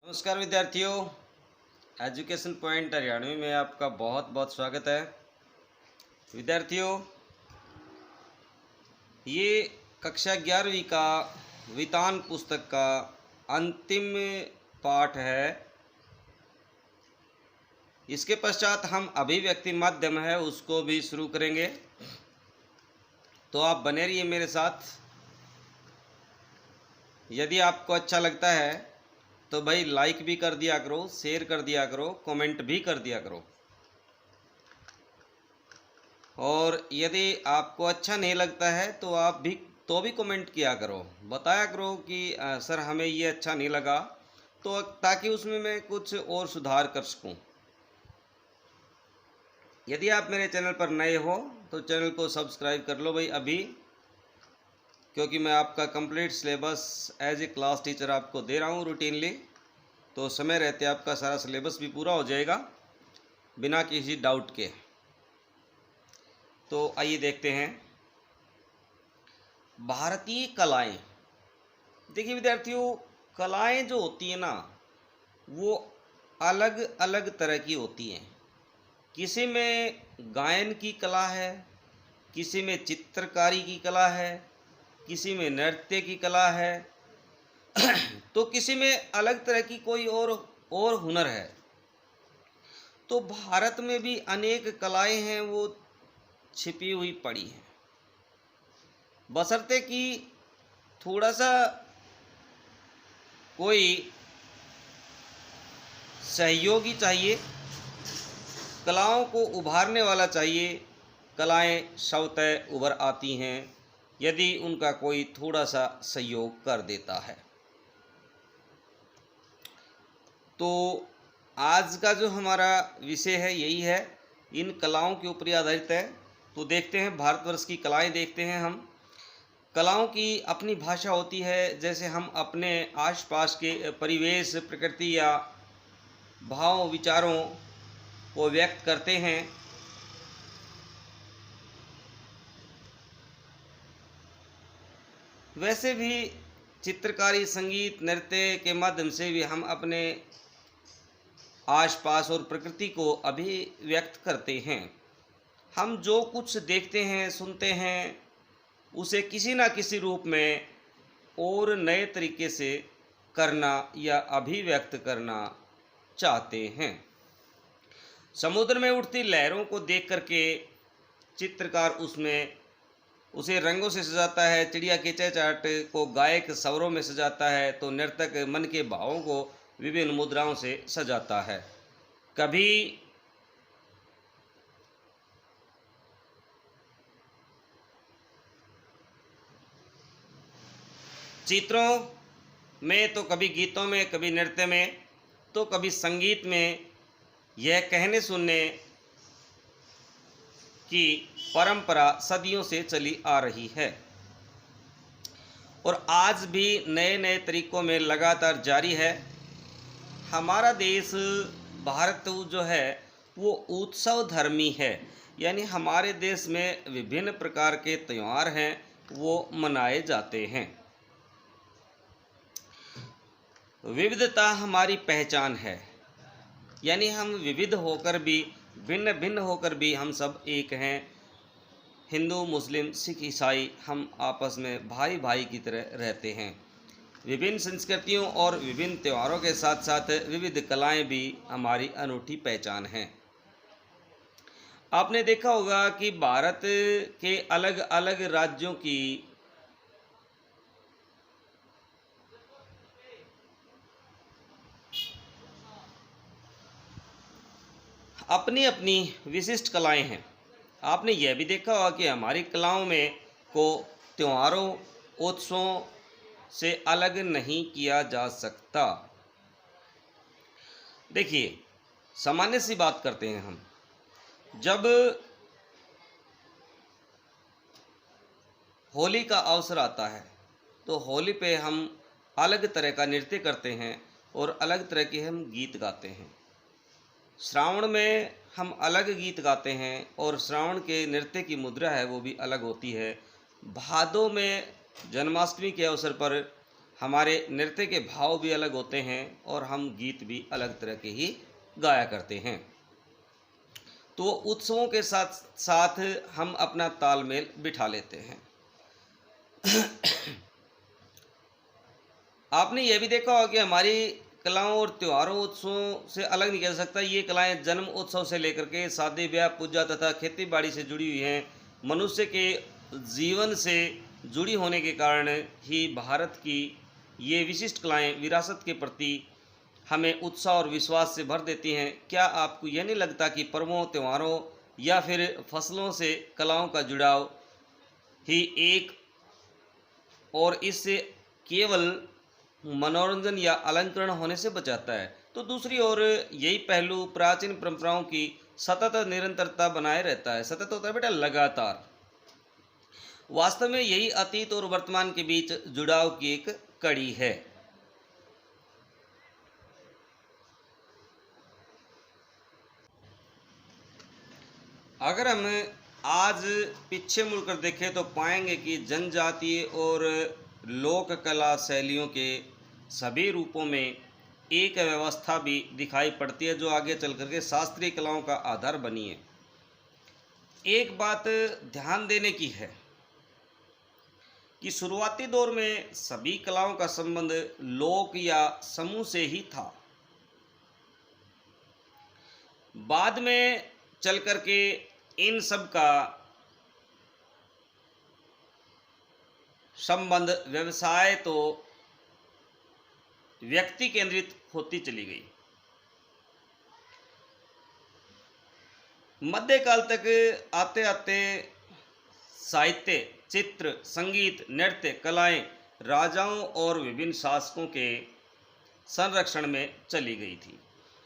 नमस्कार विद्यार्थियों, education point Haryanvi में आपका बहुत बहुत स्वागत है। विद्यार्थियों, ये कक्षा 11वीं का वितान पुस्तक का अंतिम पाठ है। इसके पश्चात हम अभिव्यक्ति माध्यम है उसको भी शुरू करेंगे, तो आप बने रहिए मेरे साथ। यदि आपको अच्छा लगता है तो भाई लाइक भी कर दिया करो, शेयर कर दिया करो, कमेंट भी कर दिया करो। और यदि आपको अच्छा नहीं लगता है तो आप भी कमेंट किया करो, बताया करो कि सर हमें ये अच्छा नहीं लगा, तो ताकि उसमें मैं कुछ और सुधार कर सकूं। यदि आप मेरे चैनल पर नए हो तो चैनल को सब्सक्राइब कर लो भाई अभी, क्योंकि मैं आपका complete syllabus as a class teacher आपको दे रहा हूँ रूटीनली। तो समय रहते आपका सारा सिलेबस भी पूरा हो जाएगा बिना किसी डाउट के। तो आइए देखते हैं भारतीय कलाएं। देखिए विद्यार्थियों, कलाएं जो होती है ना वो अलग अलग तरह की होती हैं। किसी में गायन की कला है, किसी में चित्रकारी की कला है, किसी में नृत्य की कला है तो किसी में अलग तरह की कोई और हुनर है। तो भारत में भी अनेक कलाएं हैं वो छिपी हुई पड़ी हैं, बशर्ते कि थोड़ा सा कोई सहयोगी चाहिए, कलाओं को उभारने वाला चाहिए। कलाएं स्वतः उभर आती हैं यदि उनका कोई थोड़ा सा सहयोग कर देता है। तो आज का जो हमारा विषय है यही है, इन कलाओं के ऊपर आधारित है। तो देखते हैं भारतवर्ष की कलाएं, देखते हैं हम। कलाओं की अपनी भाषा होती है, जैसे हम अपने आसपास के परिवेश, प्रकृति या भाव विचारों को व्यक्त करते हैं। वैसे भी चित्रकारी, संगीत, नृत्य के माध्यम से भी हम अपने आसपास और प्रकृति को अभिव्यक्त करते हैं। हम जो कुछ देखते हैं, सुनते हैं, उसे किसी ना किसी रूप में और नए तरीके से करना या अभिव्यक्त करना चाहते हैं। समुद्र में उठती लहरों को देख करके चित्रकार उसे रंगों से सजाता है, चिड़िया के चहचहाट को गायक स्वरों में सजाता है, तो नर्तक मन के भावों को विभिन्न मुद्राओं से सजाता है। कभी चित्रों में, तो कभी गीतों में, कभी नृत्य में, तो कभी संगीत में। यह कहने सुनने की परंपरा सदियों से चली आ रही है और आज भी नए नए तरीकों में लगातार जारी है। हमारा देश भारत जो है वो उत्सव धर्मी है, यानी हमारे देश में विभिन्न प्रकार के त्यौहार हैं वो मनाए जाते हैं। विविधता हमारी पहचान है, यानी हम विविध होकर भी, भिन्न भिन्न होकर भी हम सब एक हैं। हिंदू, मुस्लिम, सिख, ईसाई हम आपस में भाई भाई की तरह रहते हैं। विभिन्न संस्कृतियों और विभिन्न त्योहारों के साथ साथ विविध कलाएं भी हमारी अनूठी पहचान हैं। आपने देखा होगा कि भारत के अलग अलग राज्यों की अपनी अपनी विशिष्ट कलाएं हैं। आपने यह भी देखा होगा कि हमारी कलाओं में को त्योहारों, उत्सवों से अलग नहीं किया जा सकता। देखिए, सामान्य सी बात करते हैं हम। जब होली का अवसर आता है तो होली पे हम अलग तरह का नृत्य करते हैं और अलग तरह के हम गीत गाते हैं। श्रावण में हम अलग गीत गाते हैं और श्रावण के नृत्य की मुद्रा है वो भी अलग होती है। भादों में जन्माष्टमी के अवसर पर हमारे नृत्य के भाव भी अलग होते हैं और हम गीत भी अलग तरह के ही गाया करते हैं। तो उत्सवों के साथ साथ हम अपना तालमेल बिठा लेते हैं। आपने यह भी देखा होगा कि हमारी कलाओं और त्योहारों उत्सवों से अलग नहीं कह सकता। ये कलाएं जन्म उत्सव से लेकर के शादी ब्याह पूजा तथा खेती बाड़ी से जुड़ी हुई हैं। मनुष्य के जीवन से जुड़ी होने के कारण ही भारत की ये विशिष्ट कलाएं विरासत के प्रति हमें उत्साह और विश्वास से भर देती हैं। क्या आपको यह नहीं लगता कि पर्वों त्योहारों या फिर फसलों से कलाओं का जुड़ाव ही एक और इससे केवल मनोरंजन या अलंकरण होने से बचाता है? तो दूसरी ओर यही पहलू प्राचीन परंपराओं की सतत निरंतरता बनाए रहता है। सतत होता है बेटा लगातार। वास्तव में यही अतीत और वर्तमान के बीच जुड़ाव की एक कड़ी है। अगर हम आज पीछे मुड़कर देखें तो पाएंगे कि जनजातीय और लोक कला शैलियों के सभी रूपों में एक व्यवस्था भी दिखाई पड़ती है जो आगे चल करके शास्त्रीय कलाओं का आधार बनी है। एक बात ध्यान देने की है कि शुरुआती दौर में सभी कलाओं का संबंध लोक या समूह से ही था। बाद में चल करके इन सब का संबंध व्यवसाय तो व्यक्ति केंद्रित होती चली गई। मध्यकाल तक आते आते साहित्य, चित्र, संगीत, नृत्य कलाएं राजाओं और विभिन्न शासकों के संरक्षण में चली गई थी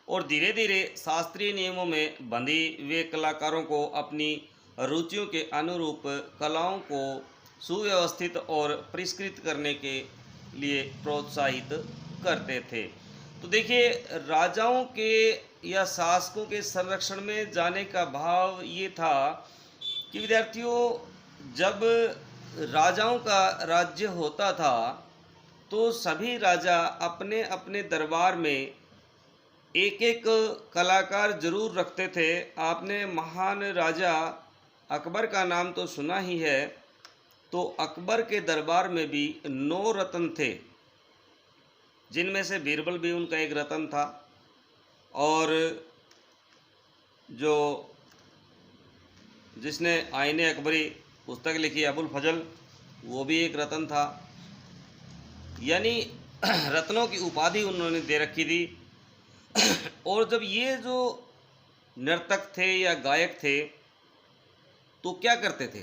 और धीरे धीरे शास्त्रीय नियमों में बंधी वे कलाकारों को अपनी रुचियों के अनुरूप कलाओं को सुव्यवस्थित और परिष्कृत करने के लिए प्रोत्साहित करते थे। तो देखिए, राजाओं के या शासकों के संरक्षण में जाने का भाव ये था कि विद्यार्थियों, जब राजाओं का राज्य होता था तो सभी राजा अपने अपने दरबार में एक एक कलाकार जरूर रखते थे। आपने महान राजा अकबर का नाम तो सुना ही है। तो अकबर के दरबार में भी 9 रत्न थे, जिनमें से बीरबल भी उनका एक रत्न था और जो जिसने आईने अकबरी पुस्तक लिखी अबुल फजल, वो भी एक रत्न था। यानी रत्नों की उपाधि उन्होंने दे रखी थी। और जब ये जो नर्तक थे या गायक थे तो क्या करते थे,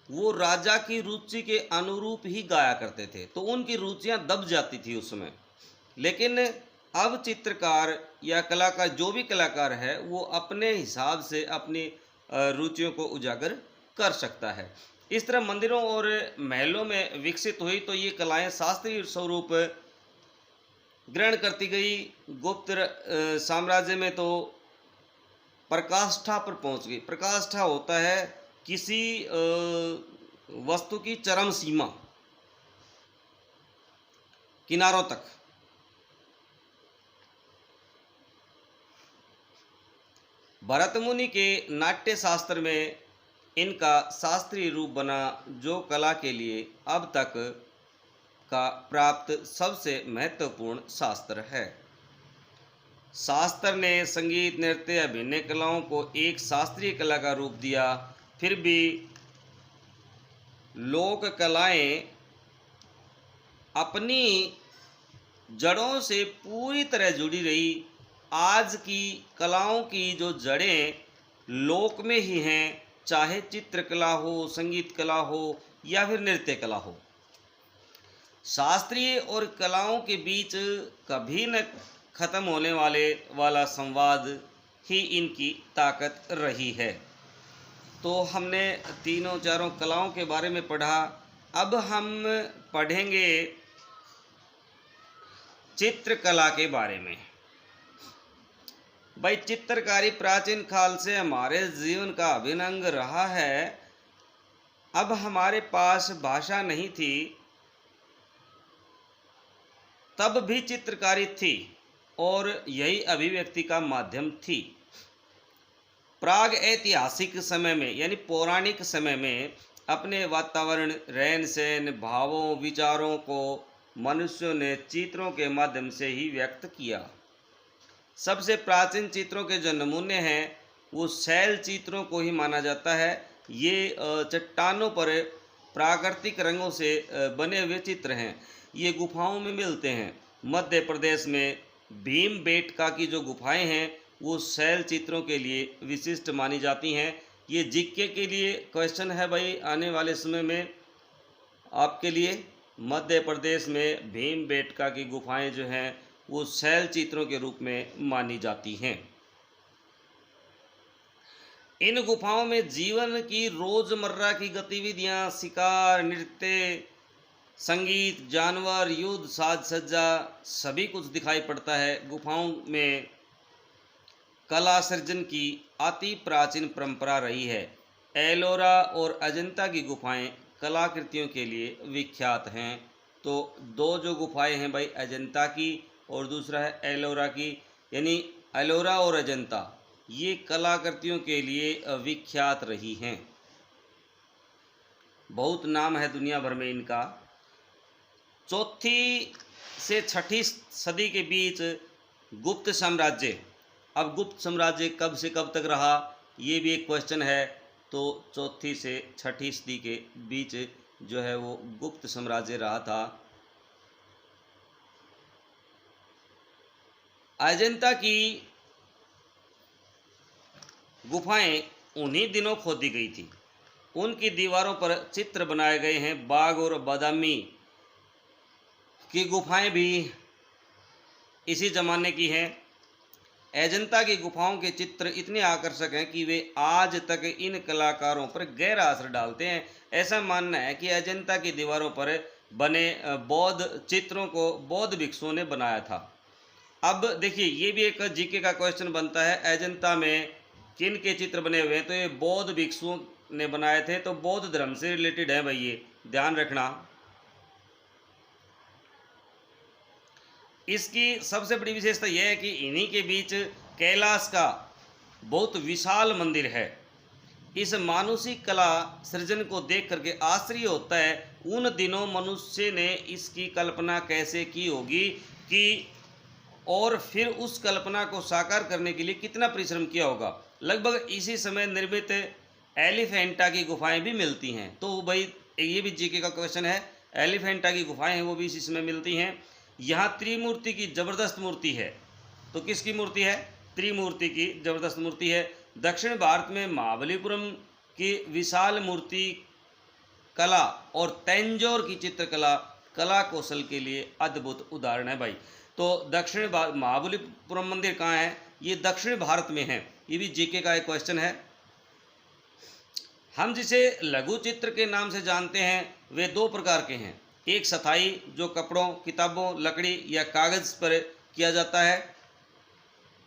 वो राजा की रुचि के अनुरूप ही गाया करते थे, तो उनकी रुचियां दब जाती थी उसमें। लेकिन अब चित्रकार या कलाकार, जो भी कलाकार है, वो अपने हिसाब से अपनी रुचियों को उजागर कर सकता है। इस तरह मंदिरों और महलों में विकसित हुई तो ये कलाएं शास्त्रीय स्वरूप ग्रहण करती गई। गुप्त साम्राज्य में तो प्रकाष्ठा पर पहुंच गई। प्रकाष्ठा होता है किसी वस्तु की चरम सीमा, किनारों तक। भरत मुनि के नाट्य शास्त्र में इनका शास्त्रीय रूप बना, जो कला के लिए अब तक का प्राप्त सबसे महत्वपूर्ण शास्त्र है। शास्त्र ने संगीत, नृत्य, अभिनय कलाओं को एक शास्त्रीय कला का रूप दिया। फिर भी लोक कलाएं अपनी जड़ों से पूरी तरह जुड़ी रही। आज की कलाओं की जो जड़ें लोक में ही हैं, चाहे चित्रकला हो, संगीत कला हो या फिर नृत्य कला हो। शास्त्रीय और कलाओं के बीच कभी न खत्म होने वाला संवाद ही इनकी ताकत रही है। तो हमने तीनों चारों कलाओं के बारे में पढ़ा। अब हम पढ़ेंगे चित्रकला के बारे में। भाई, चित्रकारी प्राचीन काल से हमारे जीवन का अभिन्न अंग रहा है। अब हमारे पास भाषा नहीं थी तब भी चित्रकारी थी और यही अभिव्यक्ति का माध्यम थी। प्राग ऐतिहासिक समय में यानी पौराणिक समय में अपने वातावरण, रहन सहन, भावों, विचारों को मनुष्यों ने चित्रों के माध्यम से ही व्यक्त किया। सबसे प्राचीन चित्रों के जो नमूने हैं वो शैल चित्रों को ही माना जाता है। ये चट्टानों पर प्राकृतिक रंगों से बने हुए चित्र हैं। ये गुफाओं में मिलते हैं। मध्य प्रदेश में भीमबेटका की जो गुफाएं हैं वो शैल चित्रों के लिए विशिष्ट मानी जाती हैं। ये जीके के लिए क्वेश्चन है भाई आने वाले समय में आपके लिए। मध्य प्रदेश में भीमबेटका की गुफाएं जो हैं वो शैल चित्रों के रूप में मानी जाती हैं। इन गुफाओं में जीवन की रोजमर्रा की गतिविधियां, शिकार, नृत्य, संगीत, जानवर, युद्ध, साज सज्जा सभी कुछ दिखाई पड़ता है। गुफाओं में कला सृजन की अति प्राचीन परंपरा रही है। एलोरा और अजंता की गुफाएं कलाकृतियों के लिए विख्यात हैं। तो दो जो गुफाएं हैं भाई अजंता की और दूसरा है एलोरा की, यानी एलोरा और अजंता ये कलाकृतियों के लिए विख्यात रही हैं। बहुत नाम है दुनिया भर में इनका। चौथी से छठी सदी के बीच गुप्त साम्राज्य। अब गुप्त साम्राज्य कब से कब तक रहा ये भी एक क्वेश्चन है। तो चौथी से छठी सदी के बीच जो है वो गुप्त साम्राज्य रहा था। अजंता की गुफाएं उन्हीं दिनों खोदी गई थी। उनकी दीवारों पर चित्र बनाए गए हैं। बाघ और बादामी की गुफाएं भी इसी जमाने की हैं। अजंता की गुफाओं के चित्र इतने आकर्षक हैं कि वे आज तक इन कलाकारों पर गहरा असर डालते हैं। ऐसा मानना है कि अजंता की दीवारों पर बने बौद्ध चित्रों को बौद्ध भिक्षुओं ने बनाया था। अब देखिए ये भी एक जीके का क्वेश्चन बनता है। अजंता में किन के चित्र बने हुए हैं? तो ये बौद्ध भिक्षुओं ने बनाए थे। तो बौद्ध धर्म से रिलेटेड है भाई, ये ध्यान रखना। इसकी सबसे बड़ी विशेषता यह है कि इन्हीं के बीच कैलाश का बहुत विशाल मंदिर है। इस मानुषिक कला सृजन को देख करके आश्चर्य होता है उन दिनों मनुष्य ने इसकी कल्पना कैसे की होगी कि और फिर उस कल्पना को साकार करने के लिए कितना परिश्रम किया होगा। लगभग इसी समय निर्मित एलिफेंटा की गुफाएं भी मिलती हैं। तो भाई ये भी जीके का क्वेश्चन है। एलिफेंटा की गुफाएं हैं वो भी इसी समय मिलती हैं। यहाँ त्रिमूर्ति की जबरदस्त मूर्ति है। तो किसकी मूर्ति है? त्रिमूर्ति की जबरदस्त मूर्ति है। दक्षिण भारत में महाबलीपुरम की विशाल मूर्ति कला और तंजौर की चित्रकला कला कौशल के लिए अद्भुत उदाहरण है भाई। तो दक्षिण महाबलीपुरम मंदिर कहाँ है? ये दक्षिण भारत में है। ये भी जीके का एक क्वेश्चन है। हम जिसे लघु चित्र के नाम से जानते हैं वे दो प्रकार के हैं। एक स्थायी जो कपड़ों, किताबों, लकड़ी या कागज पर किया जाता है।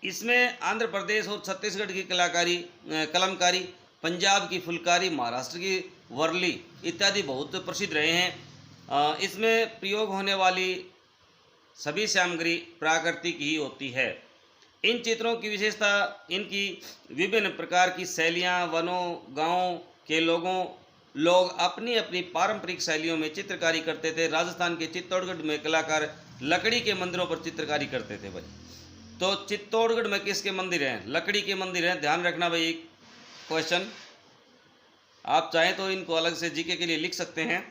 इसमें आंध्र प्रदेश और छत्तीसगढ़ की कलमकारी, पंजाब की फुलकारी, महाराष्ट्र की वर्ली इत्यादि बहुत प्रसिद्ध रहे हैं। इसमें प्रयोग होने वाली सभी सामग्री प्राकृतिक ही होती है। इन चित्रों की विशेषता इनकी विभिन्न प्रकार की शैलियाँ, वनों गांवों के लोग अपनी अपनी पारंपरिक शैलियों में चित्रकारी करते थे। राजस्थान के चित्तौड़गढ़ में कलाकार लकड़ी के मंदिरों पर चित्रकारी करते थे भाई। तो चित्तौड़गढ़ में किसके मंदिर हैं? लकड़ी के मंदिर हैं। ध्यान रखना भाई क्वेश्चन। आप चाहें तो इनको अलग से जीके के लिए लिख सकते हैं।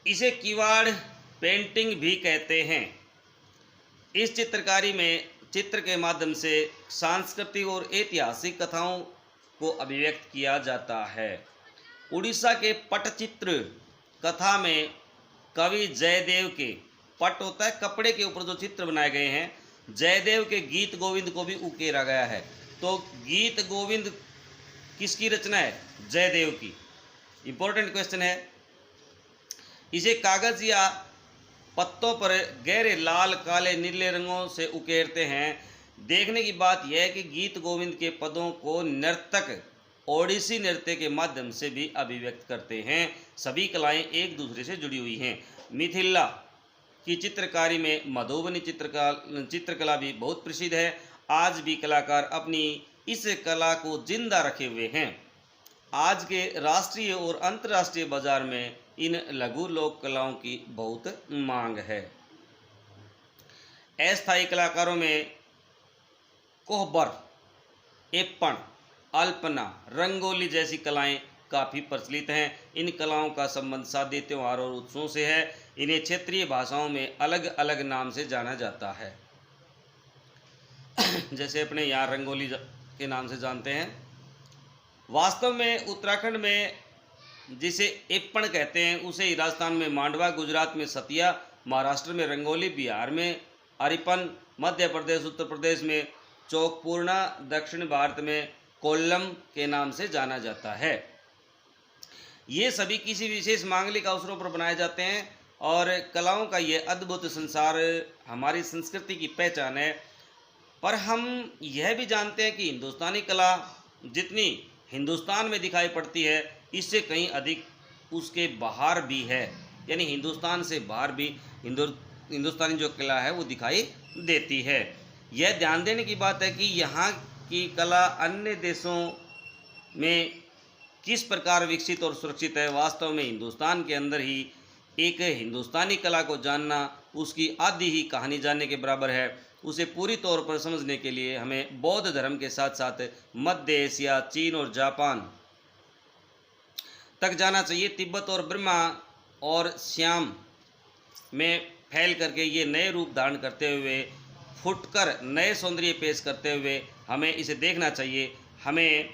इसे किवाड़ पेंटिंग भी कहते हैं। इस चित्रकारी में चित्र के माध्यम से सांस्कृतिक और ऐतिहासिक कथाओं को अभिव्यक्त किया जाता है। उड़ीसा के पटचित्र कथा में कवि जयदेव के पट होता है कपड़े के ऊपर जो चित्र बनाए गए हैं, जयदेव के गीत गोविंद को भी उकेरा गया है। तो गीत गोविंद किसकी रचना है? जयदेव की। इंपॉर्टेंट क्वेश्चन है। इसे कागज या पत्तों पर गहरे लाल, काले, नीले रंगों से उकेरते हैं। देखने की बात यह है कि गीत गोविंद के पदों को नर्तक ओडिसी नृत्य के माध्यम से भी अभिव्यक्त करते हैं। सभी कलाएं एक दूसरे से जुड़ी हुई हैं। मिथिला की चित्रकारी में मधुबनी चित्रकला भी बहुत प्रसिद्ध है। आज भी कलाकार अपनी इस कला को जिंदा रखे हुए हैं। आज के राष्ट्रीय और अंतर्राष्ट्रीय बाजार में इन लघु लोक कलाओं की बहुत मांग है। अस्थायी कलाकारों में कोहबर, एप्पण, अल्पना, रंगोली जैसी कलाएं काफ़ी प्रचलित हैं। इन कलाओं का संबंध शादी, त्योहार और उत्सवों से है। इन्हें क्षेत्रीय भाषाओं में अलग अलग नाम से जाना जाता है। जैसे अपने यहाँ रंगोली के नाम से जानते हैं। वास्तव में उत्तराखंड में जिसे एप्पण कहते हैं उसे ही राजस्थान में मांडवा, गुजरात में सतिया, महाराष्ट्र में रंगोली, बिहार में अरिपन, मध्य प्रदेश, उत्तर प्रदेश में चौकपूर्णा, दक्षिण भारत में कोल्लम के नाम से जाना जाता है। ये सभी किसी विशेष मांगलिक अवसरों पर बनाए जाते हैं और कलाओं का ये अद्भुत संसार हमारी संस्कृति की पहचान है। पर हम यह भी जानते हैं कि हिंदुस्तानी कला जितनी हिंदुस्तान में दिखाई पड़ती है, इससे कहीं अधिक उसके बाहर भी है। यानी हिंदुस्तान से बाहर भी हिंदुस्तानी जो कला है वो दिखाई देती है। यह ध्यान देने की बात है कि यहाँ की कला अन्य देशों में किस प्रकार विकसित और सुरक्षित है। वास्तव में हिंदुस्तान के अंदर ही एक हिंदुस्तानी कला को जानना उसकी आधी ही कहानी जानने के बराबर है। उसे पूरी तौर पर समझने के लिए हमें बौद्ध धर्म के साथ साथ मध्य एशिया, चीन और जापान तक जाना चाहिए। तिब्बत और बर्मा और श्याम में फैल करके ये नए रूप धारण करते हुए, फुटकर नए सौंदर्य पेश करते हुए हमें इसे देखना चाहिए। हमें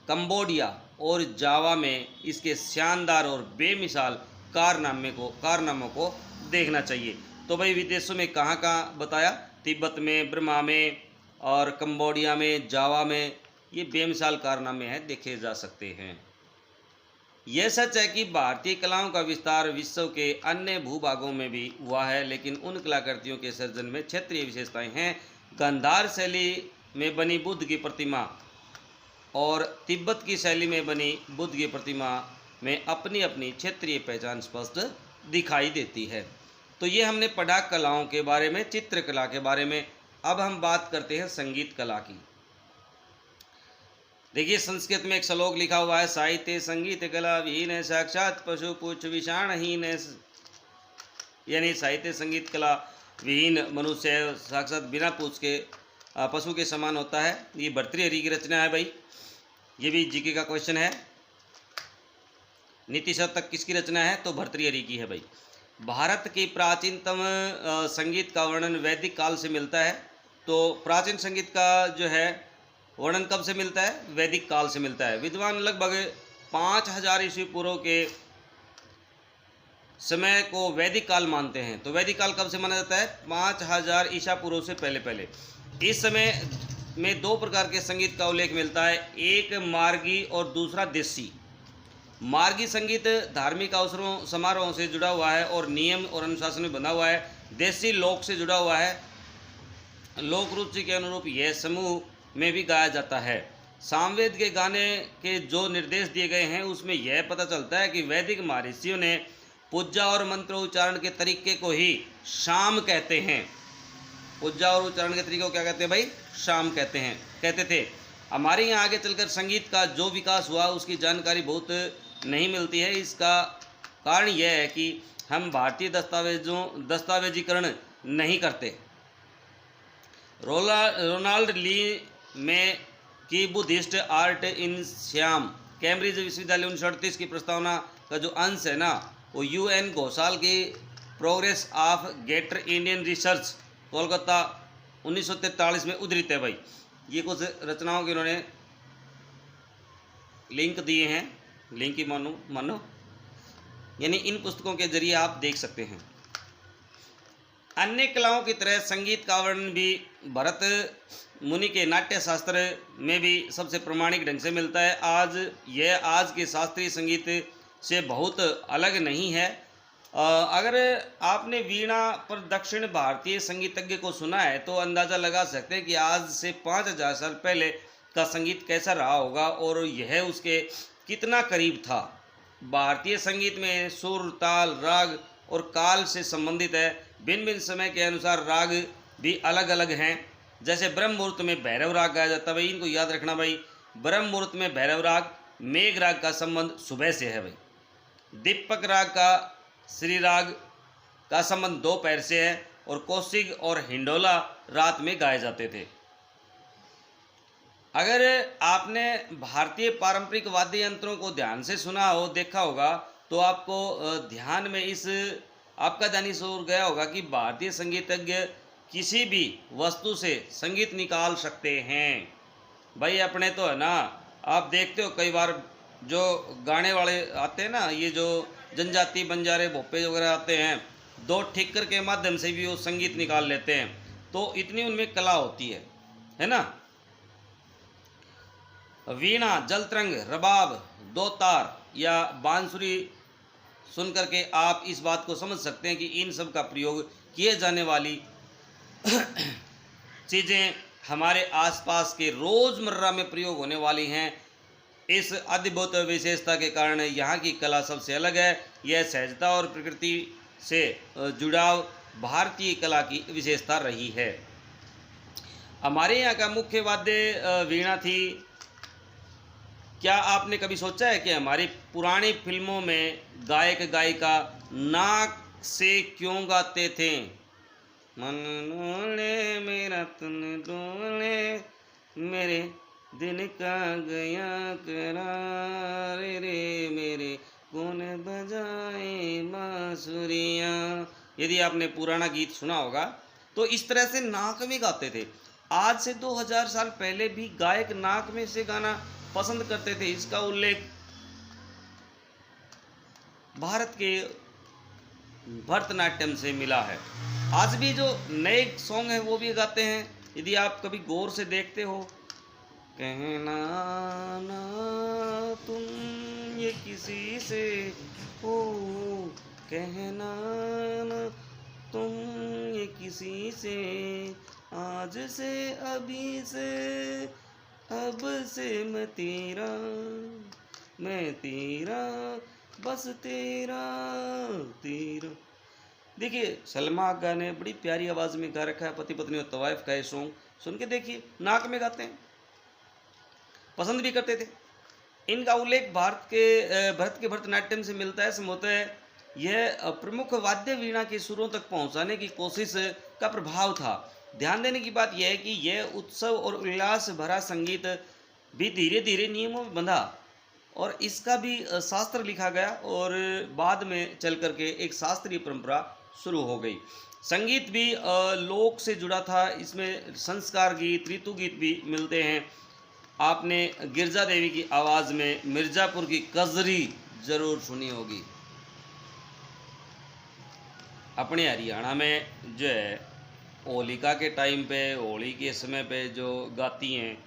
कंबोडिया और जावा में इसके शानदार और बेमिसाल कारनामों को देखना चाहिए। तो भाई विदेशों में कहाँ कहाँ बताया, तिब्बत में, बर्मा में और कंबोडिया में, जावा में ये बेमिसाल कारनामे हैं, देखे जा सकते हैं। यह सच है कि भारतीय कलाओं का विस्तार विश्व के अन्य भूभागों में भी हुआ है, लेकिन उन कलाकृतियों के सर्जन में क्षेत्रीय विशेषताएं हैं। गांधार शैली में बनी बुद्ध की प्रतिमा और तिब्बत की शैली में बनी बुद्ध की प्रतिमा में अपनी अपनी क्षेत्रीय पहचान स्पष्ट दिखाई देती है। तो ये हमने पढ़ा कलाओं के बारे में, चित्रकला के बारे में। अब हम बात करते हैं संगीत कला की। देखिए संस्कृत में एक श्लोक लिखा हुआ है, साहित्य संगीत कला विहीन साक्षात पशु पुच्छ विषाणहीन। यानी साहित्य संगीत कला विहीन मनुष्य साक्षात बिना पूछ के पशु के समान होता है। ये भर्तृहरि की रचना है भाई, ये भी जीके का क्वेश्चन है। नीति शतक किसकी रचना है, तो भर्तृहरि की है भाई। भारत की प्राचीनतम संगीत का वर्णन वैदिक काल से मिलता है। तो प्राचीन संगीत का जो है वर्णन कब से मिलता है, वैदिक काल से मिलता है। विद्वान लगभग 5000 ईस्वी पूर्व के समय को वैदिक काल मानते हैं। तो वैदिक काल कब से माना जाता है, 5000 ईसा पूर्व से पहले। इस समय में दो प्रकार के संगीत का उल्लेख मिलता है, एक मार्गी और दूसरा देसी। मार्गी संगीत धार्मिक अवसरों समारोहों से जुड़ा हुआ है और नियम और अनुशासन में बंधा हुआ है। देसी लोक से जुड़ा हुआ है, लोक रुचि के अनुरूप यह समूह में भी गाया जाता है। सामवेद के गाने के जो निर्देश दिए गए हैं उसमें यह पता चलता है कि वैदिक महर्षियों ने पूजा और मंत्रोच्चारण के तरीके को ही शाम कहते हैं। पूजा और उच्चारण के तरीके को क्या कहते हैं भाई, शाम कहते थे। हमारे यहाँ आगे चलकर संगीत का जो विकास हुआ उसकी जानकारी बहुत नहीं मिलती है। इसका कारण यह है कि हम भारतीय दस्तावेजीकरण नहीं करते। रोनाल्ड ली में की Buddhist art in Shyam, Cambridge विश्वविद्यालय 1938 की प्रस्तावना का जो अंश है ना, वो UN घोषाल की progress of greater Indian research Kolkata 1943 में उद्धृत है भाई। ये कुछ रचनाओं के इन्होंने लिंक दिए हैं, लिंक ही मानो यानी इन पुस्तकों के जरिए आप देख सकते हैं। अन्य कलाओं की तरह संगीत का वर्णन भी भरत मुनि के नाट्य शास्त्र में भी सबसे प्रमाणिक ढंग से मिलता है। आज के शास्त्रीय संगीत से बहुत अलग नहीं है। अगर आपने वीणा पर दक्षिण भारतीय संगीतज्ञ को सुना है तो अंदाज़ा लगा सकते हैं कि आज से 5000 साल पहले का संगीत कैसा रहा होगा और यह उसके कितना करीब था। भारतीय संगीत में सुर, ताल, राग और काल से संबंधित है। भिन्न भिन्न समय के अनुसार राग भी अलग अलग हैं। जैसे ब्रह्म मुहूर्त में भैरव राग गाया जाता है भाई, इनको याद रखना भाई। ब्रह्म मुहूर्त में भैरव राग, मेघ राग का संबंध सुबह से है भाई। दीपक राग का श्री राग का संबंध दोपहर से है और कौशिक और हिंडोला रात में गाए जाते थे। अगर आपने भारतीय पारंपरिक वाद्य यंत्रों को ध्यान से सुना हो, देखा होगा, तो आपको ध्यान में आपका ध्यान इस ओर गया होगा कि भारतीय संगीतज्ञ किसी भी वस्तु से संगीत निकाल सकते हैं भाई। अपने तो है ना, आप देखते हो कई बार जो गाने वाले आते हैं ना, ये जो जनजाति बंजारे भोपे वगैरह आते हैं, दो ठिक्कर के माध्यम से भी वो संगीत निकाल लेते हैं। तो इतनी उनमें कला होती है ना। वीणा, जलतरंग, रबाब, दो तार या बांसुरी सुन करके आप इस बात को समझ सकते हैं कि इन सब का प्रयोग किए जाने वाली चीज़ें हमारे आसपास के रोज़मर्रा में प्रयोग होने वाली हैं। इस अद्भुत विशेषता के कारण यहाँ की कला सबसे अलग है। यह सहजता और प्रकृति से जुड़ाव भारतीय कला की विशेषता रही है। हमारे यहाँ का मुख्य वाद्य वीणा थी। क्या आपने कभी सोचा है कि हमारी पुरानी फिल्मों में गायक गायिका नाक से क्यों गाते थे? मन डोले मेरा तन डोले, मेरे दिल का गया करार रे, मेरे कौन बजाए बांसुरियाँ। यदि आपने पुराना गीत सुना होगा तो इस तरह से नाक में गाते थे। आज से 2000 साल पहले भी गायक नाक में से गाना पसंद करते थे। इसका उल्लेख भारत के भरतनाट्यम से मिला है। आज भी जो नए सॉन्ग हैं वो भी गाते हैं। यदि आप कभी गौर से देखते हो, कहना ना तुम ये किसी से हो, कहना ना तुम ये किसी से, आज से अभी से अब से मैं तेरा बस तेरा। देखिए सलमा आगा ने बड़ी प्यारी आवाज़ में गा रखा है पति पत्नी और तवाइफ का ये सॉन्ग। सुन के देखिए, नाक में गाते हैं, पसंद भी करते थे। इनका उल्लेख भरत के भरतनाट्यम से मिलता है। संभवतः है यह प्रमुख वाद्य वीणा के सुरों तक पहुंचाने की कोशिश का प्रभाव था। ध्यान देने की बात यह है कि यह उत्सव और उल्लास भरा संगीत भी धीरे धीरे नियमों में बंधा और इसका भी शास्त्र लिखा गया और बाद में चल करके एक शास्त्रीय परंपरा शुरू हो गई। संगीत भी लोक से जुड़ा था। इसमें संस्कार गीत, ऋतु गीत भी मिलते हैं। आपने गिरजा देवी की आवाज़ में मिर्ज़ापुर की कजरी जरूर सुनी होगी। अपने हरियाणा में जो है होलिका के टाइम पे, होली के समय पे जो गाती हैं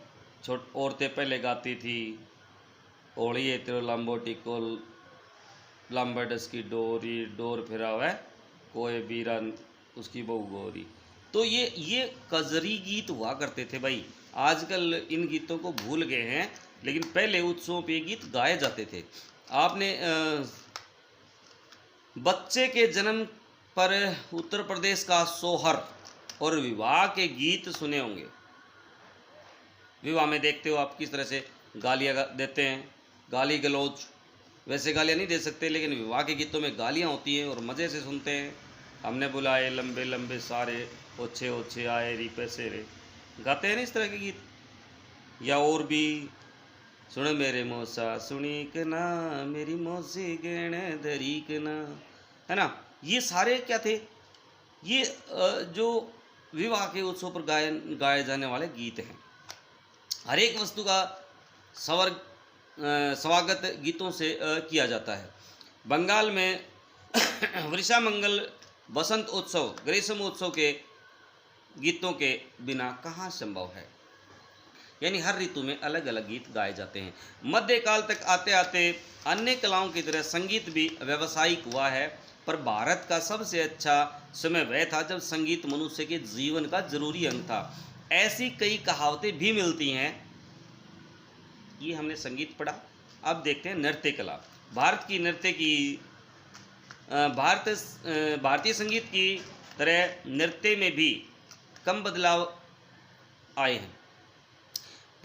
औरतें पहले गाती थी, होली है तेरो लंबोटी को लंबडस की डोरी, डोर फिरा हुआ है कोई बीरन उसकी बहू गोरी। तो ये कजरी गीत हुआ करते थे भाई। आजकल इन गीतों को भूल गए हैं, लेकिन पहले उत्सवों पे गीत गाए जाते थे। आपने बच्चे के जन्म पर उत्तर प्रदेश का सोहर और विवाह के गीत सुने होंगे। विवाह में देखते हो आप किस तरह से गालियाँ देते हैं, गाली गलौज। वैसे गालियाँ नहीं दे सकते, लेकिन विवाह के गीतों में गालियाँ होती हैं और मज़े से सुनते हैं। हमने बुलाए लंबे लंबे सारे, ओछे ओछे आए री पैसे रे, गाते हैं ना इस तरह के गीत। या और भी, सुन मेरे मौसा सुनी के ना, मेरी मौसी गहने धरी के ना, है ना। ये सारे क्या थे? ये जो विवाह के उत्सव पर गाए जाने वाले गीत हैं। हर एक वस्तु का स्वागत गीतों से किया जाता है। बंगाल में वृषामंगल बसंत उत्सव, ग्रीष्म उत्सव के गीतों के बिना कहाँ संभव है। यानी हर ऋतु में अलग अलग गीत गाए जाते हैं। मध्यकाल तक आते आते अन्य कलाओं की तरह संगीत भी व्यावसायिक हुआ है, पर भारत का सबसे अच्छा समय वह था जब संगीत मनुष्य के जीवन का जरूरी अंग था। ऐसी कई कहावतें भी मिलती हैं ये हमने संगीत पढ़ा। अब देखते हैं नृत्य कला। भारत की नृत्य की भारतीय संगीत की तरह नृत्य में भी कम बदलाव आए हैं।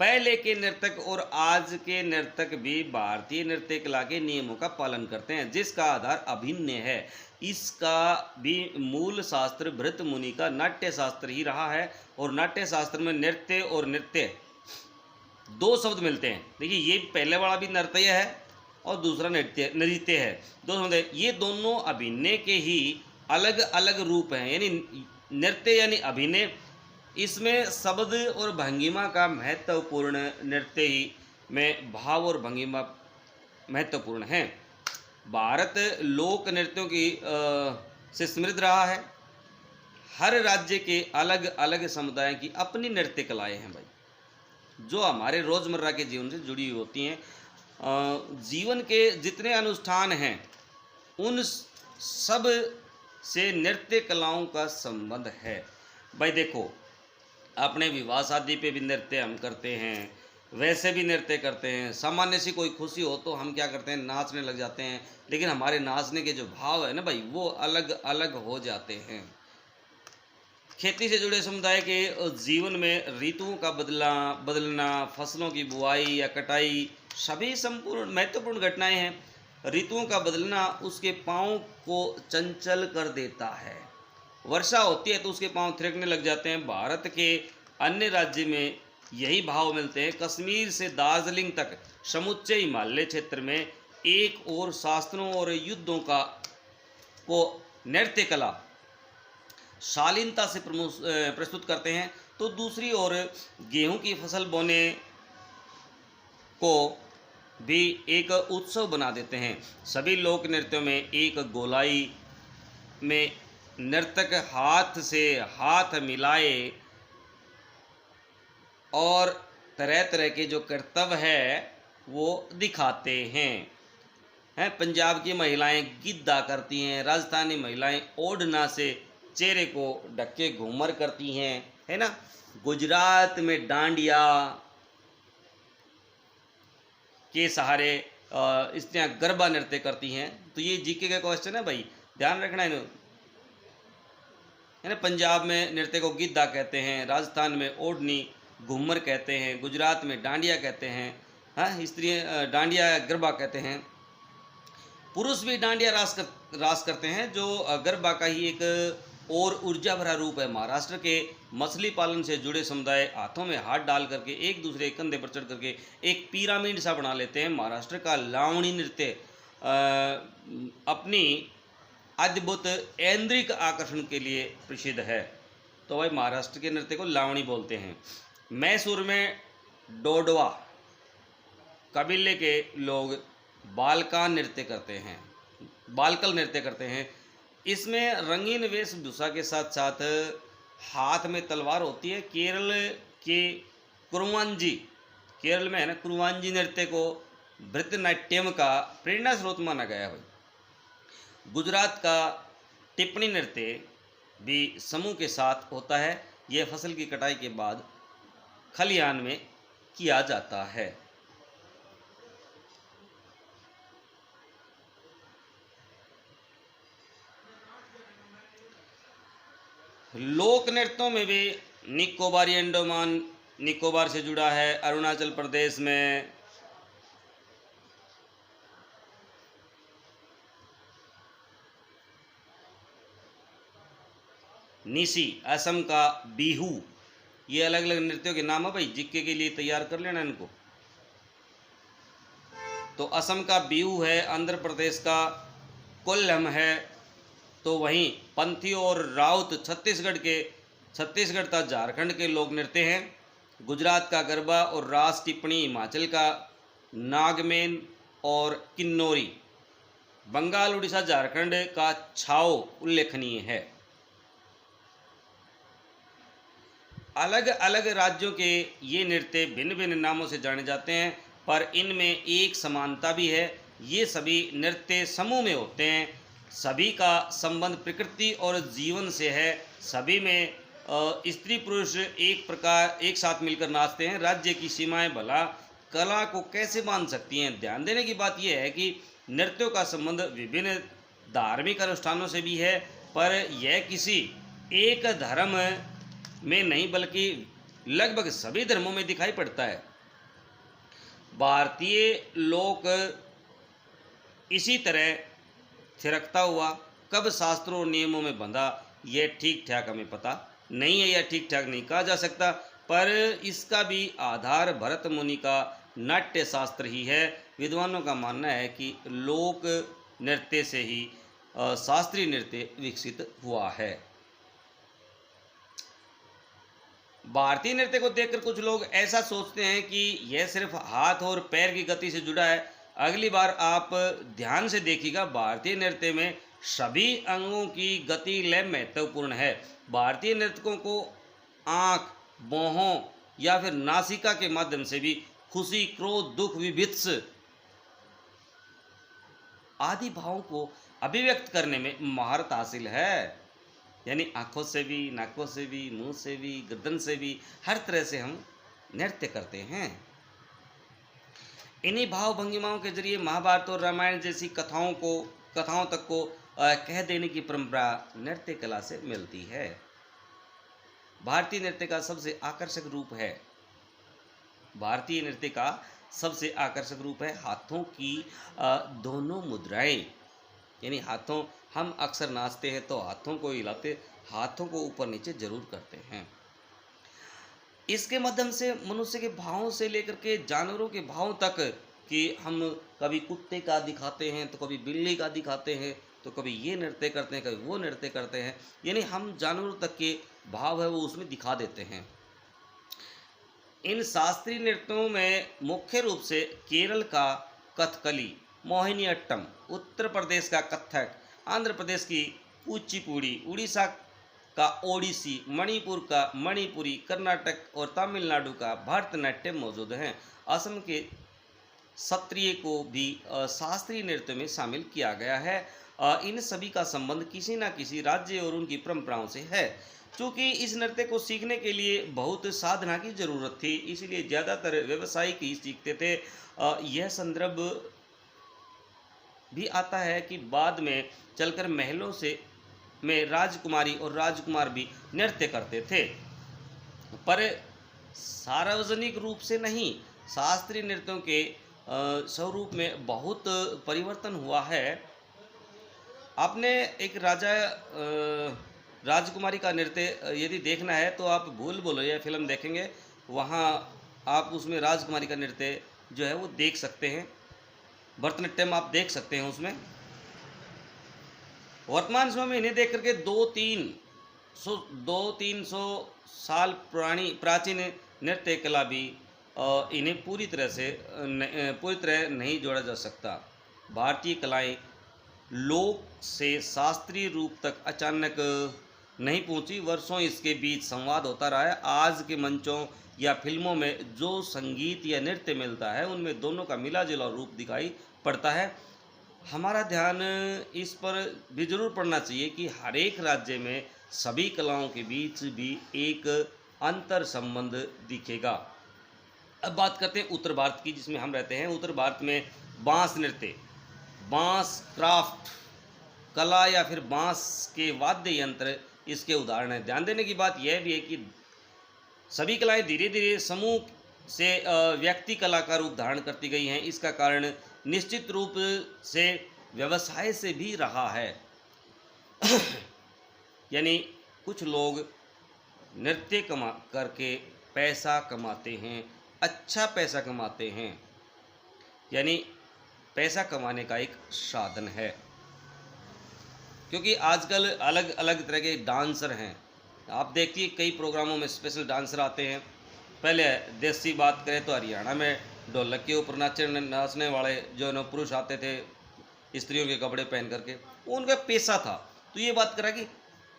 पहले के नर्तक और आज के नर्तक भी भारतीय नृत्य कला के नियमों का पालन करते हैं, जिसका आधार अभिन्न है। इसका भी मूल शास्त्र भृत मुनि का नाट्य शास्त्र ही रहा है, और नाट्य शास्त्र में नृत्य और नृत्य दो शब्द मिलते हैं। देखिए, ये पहले वाला भी नृत्य है और दूसरा नृत्य है, दो शब्द है। ये दोनों अभिनय के ही अलग अलग रूप हैं, यानी नृत्य यानी अभिनय। इसमें शब्द और भंगिमा का महत्वपूर्ण, नृत्य ही में भाव और भंगिमा महत्वपूर्ण है। भारत लोक नृत्यों की से समृद्ध रहा है। हर राज्य के अलग अलग समुदाय की अपनी नृत्य कलाएं हैं भाई, जो हमारे रोज़मर्रा के जीवन से जुड़ी हुई होती हैं। जीवन के जितने अनुष्ठान हैं उन सब से नृत्य कलाओं का संबंध है भाई। देखो, अपने विवाह शादी पे भी नृत्य हम करते हैं, वैसे भी नृत्य करते हैं। सामान्य सी कोई खुशी हो तो हम क्या करते हैं, नाचने लग जाते हैं। लेकिन हमारे नाचने के जो भाव है ना भाई, वो अलग अलग हो जाते हैं। खेती से जुड़े समुदाय के जीवन में ऋतुओं का बदलना, फसलों की बुआई या कटाई सभी संपूर्ण महत्वपूर्ण घटनाएं हैं। ऋतुओं का बदलना उसके पाँव को चंचल कर देता है। वर्षा होती है तो उसके पाँव थिरकने लग जाते हैं। भारत के अन्य राज्य में यही भाव मिलते हैं। कश्मीर से दार्जिलिंग तक समुच्चय हिमालय क्षेत्र में एक और शास्त्रों और युद्धों को नृत्य कला शालीनता से प्रस्तुत करते हैं, तो दूसरी ओर गेहूं की फसल बोने को भी एक उत्सव बना देते हैं। सभी लोक नृत्यों में एक गोलाई में नर्तक हाथ से हाथ मिलाए और तरह तरह के जो कर्तव्य है वो दिखाते हैं। पंजाब की महिलाएं गिद्धा करती हैं, राजस्थानी महिलाएं ओढ़ना से चेहरे को ढक के घूमर करती हैं, है ना। गुजरात में डांडिया के सहारे स्त्रियां गरबा नृत्य करती हैं। तो ये जीके का क्वेश्चन है भाई, ध्यान रखना है ना। पंजाब में नृत्य को गिद्धा कहते हैं, राजस्थान में ओढ़नी घूमर कहते हैं, गुजरात में डांडिया कहते हैं। हाँ, स्त्रियाँ डांडिया गरबा कहते हैं। पुरुष भी डांडिया रास करते हैं, जो गरबा का ही एक और ऊर्जा भरा रूप है। महाराष्ट्र के मछली पालन से जुड़े समुदाय हाथों में हाथ डाल करके एक दूसरे कंधे पर चढ़ करके एक पिरामिड सा बना लेते हैं। महाराष्ट्र का लावणी नृत्य अपनी अद्भुत ऐन्द्रिक आकर्षण के लिए प्रसिद्ध है। तो भाई महाराष्ट्र के नृत्य को लावणी बोलते हैं। मैसूर में डोडवा कबीले के लोग बालका नृत्य करते हैं, बालकल नृत्य करते हैं। इसमें रंगीन वेशभूषा के साथ साथ हाथ में तलवार होती है। केरल के कुरुवांजी, केरल में है ना, कुरुवांजी नृत्य को भरतनाट्यम का प्रेरणा स्रोत माना गया है भाई। गुजरात का टिप्पणी नृत्य भी समूह के साथ होता है। यह फसल की कटाई के बाद खलिहान में किया जाता है। लोक नृत्यों में भी निकोबारी अंडमान निकोबार से जुड़ा है। अरुणाचल प्रदेश में निसी, असम का बिहू, ये अलग अलग नृत्यों के नाम है भाई। जिक्के के लिए तैयार कर लेना इनको। तो असम का बिहू है, आंध्र प्रदेश का कोल्लम है, तो वहीं पंथी और राउत छत्तीसगढ़ तथा झारखंड के लोक नृत्य हैं। गुजरात का गरबा और रास टिप्पणी, हिमाचल का नागमेन और किन्नौरी, बंगाल, उड़ीसा, झारखंड का छाओ उल्लेखनीय है। अलग अलग राज्यों के ये नृत्य भिन्न भिन्न नामों से जाने जाते हैं, पर इनमें एक समानता भी है। ये सभी नृत्य समूह में होते हैं। सभी का संबंध प्रकृति और जीवन से है। सभी में स्त्री पुरुष एक साथ मिलकर नाचते हैं। राज्य की सीमाएं भला कला को कैसे मान सकती हैं? ध्यान देने की बात यह है कि नृत्यों का संबंध विभिन्न धार्मिक अनुष्ठानों से भी है, पर यह किसी एक धर्म में नहीं बल्कि लगभग सभी धर्मों में दिखाई पड़ता है। भारतीय लोक इसी तरह थिरकता हुआ कब शास्त्रों और नियमों में बंधा, यह ठीक ठाक हमें पता नहीं है या ठीक ठाक नहीं कहा जा सकता, पर इसका भी आधार भरत मुनि का नाट्य शास्त्र ही है। विद्वानों का मानना है कि लोक नृत्य से ही शास्त्रीय नृत्य विकसित हुआ है। भारतीय नृत्य को देखकर कुछ लोग ऐसा सोचते हैं कि यह सिर्फ हाथ और पैर की गति से जुड़ा है। अगली बार आप ध्यान से देखिएगा, भारतीय नृत्य में सभी अंगों की गति लय महत्वपूर्ण है। भारतीय नर्तकों को आँख, भौहों या फिर नासिका के माध्यम से भी खुशी, क्रोध, दुख, विभित्स आदि भावों को अभिव्यक्त करने में महारत हासिल है। यानी आंखों से भी, नाकों से भी, मुंह से भी, गर्दन से भी, हर तरह से हम नृत्य करते हैं। इन्हीं भाव भंगिमाओं के जरिए महाभारत और रामायण जैसी कथाओं तक को कह देने की परंपरा नृत्य कला से मिलती है। भारतीय नृत्य का सबसे आकर्षक रूप है हाथों की दोनों मुद्राएं। यानी हाथों, हम अक्सर नाचते हैं तो हाथों को हिलाते, हाथों को ऊपर नीचे जरूर करते हैं। इसके माध्यम से मनुष्य के भावों से लेकर के जानवरों के भावों तक, कि हम कभी कुत्ते का दिखाते हैं तो कभी बिल्ली का दिखाते हैं, तो कभी ये नृत्य करते हैं, कभी वो नृत्य करते हैं। यानी हम जानवरों तक के भाव है वो उसमें दिखा देते हैं। इन शास्त्रीय नृत्यों में मुख्य रूप से केरल का कथकली, मोहिनीअट्टम, उत्तर प्रदेश का कथक, आंध्र प्रदेश की कुचिपुड़ी, उड़ीसा का ओडिसी, मणिपुर का मणिपुरी, कर्नाटक और तमिलनाडु का भरतनाट्यम मौजूद हैं। असम के सत्रिय को भी शास्त्रीय नृत्य में शामिल किया गया है। इन सभी का संबंध किसी न किसी राज्य और उनकी परंपराओं से है। चूँकि इस नृत्य को सीखने के लिए बहुत साधना की जरूरत थी, इसलिए ज़्यादातर व्यवसायिक ही सीखते थे। यह संदर्भ भी आता है कि बाद में चलकर महलों में राजकुमारी और राजकुमार भी नृत्य करते थे, पर सार्वजनिक रूप से नहीं। शास्त्रीय नृत्यों के स्वरूप में बहुत परिवर्तन हुआ है। आपने एक राजकुमारी का नृत्य यदि देखना है तो आप भूल भुलैया फिल्म देखेंगे, वहाँ आप उसमें राजकुमारी का नृत्य जो है वो देख सकते हैं। भरतनाट्यम आप देख सकते हैं उसमें। वर्तमान समय में इन्हें देख करके 200-300 साल प्राचीन नृत्य कला भी इन्हें पूरी तरह नहीं जोड़ा जा सकता। भारतीय कलाएं लोक से शास्त्रीय रूप तक अचानक नहीं पहुंची, वर्षों इसके बीच संवाद होता रहा है। आज के मंचों या फिल्मों में जो संगीत या नृत्य मिलता है उनमें दोनों का मिला जुला रूप दिखाई पड़ता है। हमारा ध्यान इस पर भी जरूर पड़ना चाहिए कि हर एक राज्य में सभी कलाओं के बीच भी एक अंतर संबंध दिखेगा। अब बात करते हैं उत्तर भारत की, जिसमें हम रहते हैं। उत्तर भारत में बांस नृत्य, बांस क्राफ्ट कला या फिर बांस के वाद्य यंत्र इसके उदाहरण हैं। ध्यान देने की बात यह भी है कि सभी कलाएं धीरे धीरे समूह से व्यक्ति कला का रूप धारण करती गई हैं। इसका कारण निश्चित रूप से व्यवसाय से भी रहा है। यानी कुछ लोग नृत्य करके पैसा कमाते हैं, अच्छा पैसा कमाते हैं, यानी पैसा कमाने का एक साधन है। क्योंकि आजकल अलग अलग तरह के डांसर हैं, आप देखिए कई प्रोग्रामों में स्पेशल डांसर आते हैं। पहले देसी बात करें तो हरियाणा में ढोलक के ऊपर नाचने वाले जो न पुरुष आते थे स्त्रियों के कपड़े पहन करके, वो उनका पेशा था। तो ये बात करा कि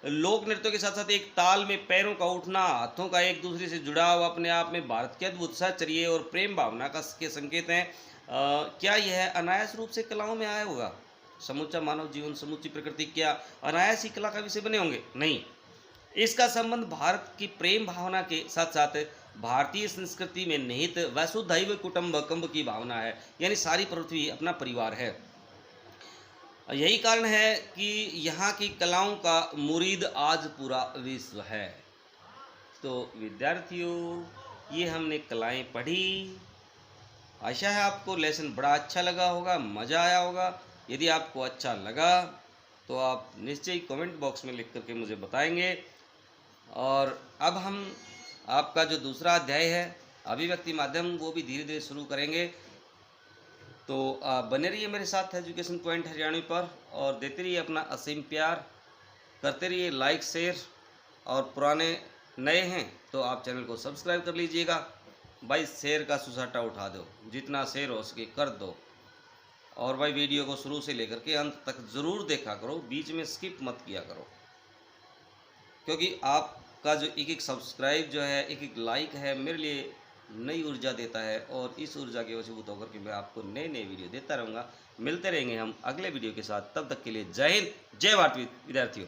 लोक नृत्यों के साथ साथ एक ताल में पैरों का उठना, हाथों का एक दूसरे से जुड़ाव अपने आप में भारत के अद्भुत साहचर्य और प्रेम भावना के संकेत हैं। क्या यह अनायास रूप से कलाओं में आया होगा? समूचा मानव जीवन, समूची प्रकृति क्या अनायास ही कला का विषय बने होंगे? नहीं। इसका संबंध भारत की प्रेम भावना के साथ साथ भारतीय संस्कृति में निहित वसुधैव कुटुम्बकम की भावना है, यानी सारी पृथ्वी अपना परिवार है। यही कारण है कि यहाँ की कलाओं का मुरीद आज पूरा विश्व है। तो विद्यार्थियों, ये हमने कलाएं पढ़ी। आशा है आपको लेसन बड़ा अच्छा लगा होगा, मज़ा आया होगा। यदि आपको अच्छा लगा तो आप निश्चय ही कमेंट बॉक्स में लिख करके मुझे बताएंगे। और अब हम आपका जो दूसरा अध्याय है अभिव्यक्ति माध्यम, वो भी धीरे धीरे शुरू करेंगे। तो आप बने रहिए मेरे साथ एजुकेशन पॉइंट हरियाणवी पर, और देते रहिए अपना असीम प्यार, करते रहिए लाइक शेयर, और पुराने नए हैं तो आप चैनल को सब्सक्राइब कर लीजिएगा। भाई शेयर का सुसाटा उठा दो, जितना शेयर हो सके कर दो। और भाई वीडियो को शुरू से लेकर के अंत तक ज़रूर देखा करो, बीच में स्किप मत किया करो, क्योंकि आपका जो एक एक सब्सक्राइब जो है, एक एक लाइक है, मेरे लिए नई ऊर्जा देता है। और इस ऊर्जा के वशीभूत होकर के मैं आपको नए नए वीडियो देता रहूँगा। मिलते रहेंगे हम अगले वीडियो के साथ, तब तक के लिए जय हिंद, जय भारत विद्यार्थियों।